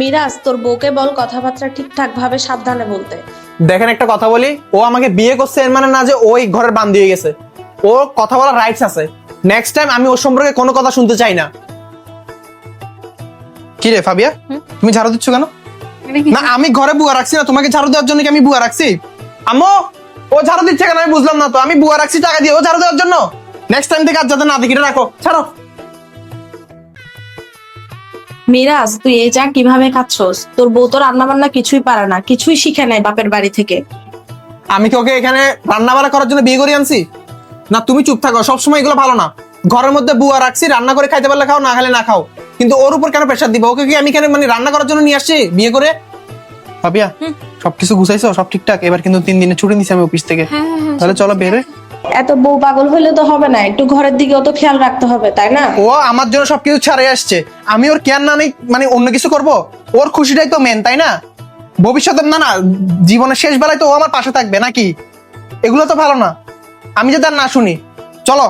মিরাজ, তোর বউকে বল কথাবার্তা ঠিকঠাক ভাবে সাবধানে বলতে। দেখেন একটা কথা বলি, ও আমাকে বিয়ে করছে এর মানে না যে ওই ঘরের বান্দি হয়ে গেছে। ও কথা বলার রাইটস আছে। নেক্সট টাইম আমি ওর সম্পর্কে কোনো কথা শুনতে চাই না। কি রে ফাবিয়া, তুমি ঝাড়ু দিচ্ছ কেন? না আমি ঘরে বুয়া রাখছি না, তোমাকে ঝাড়ু দেওয়ার জন্য কি আমি বুয়া রাখছি? আম্মু, ও ঝাড়ু দিচ্ছে কেন আমি বুঝলাম না তো। আমি বুয়া রাখছি টাকা দিয়ে, ও ঝাড়ু দেওয়ার জন্য। নেক্সট টাইম থেকে আর যাতে না দেখি, এটা রাখো, ছাড়ো। মিরাজ, তুই এই যা কিভাবে খাচ্ছস? তোর বউ তো রান্না বান্না কিছুই পারে না, কিছুই শিখে নাই বাপের বাড়ি থেকে। আমি কি ওকে এখানে রান্না বান্না করার জন্য বিয়ে করে আনছি? না তুমি চুপ থাকো, সবসময় এগুলো ভালো না। ঘরের মধ্যে বুয়া রাখছি, রান্না করে খাইতে পারলে খাও, না খেলে না খাও। কিন্তু ওর উপর কেন প্রেশার দিব? ওকে কি আমি এখানে মানে রান্না করার জন্য নিয়ে আসছি বিয়ে করে? ভাবিয়া, সবকিছু গুছাইছো? সব ঠিকঠাক? এবার কিন্তু 3 দিনে ছুটি নিছি আমি অফিস থেকে। তাহলে চলো বেরে। এত বউ পাগল হইলে তো হবে না, একটু ঘরের দিকেও তো খেয়াল রাখতে হবে, তাই না? ও আমার জন্য সবকিছু ছাড়ে আসছে, আমি ওর কেয়ার না নেই মানে অন্য কিছু করব? ওর খুশিটাই তো মেন, তাই না? ভবিষ্যতে না না জীবনের শেষ বেলায় তো ও আমার পাশে থাকবে নাকি? এগুলো তো ভালো না, আমি যদি আর না শুনি। চলো।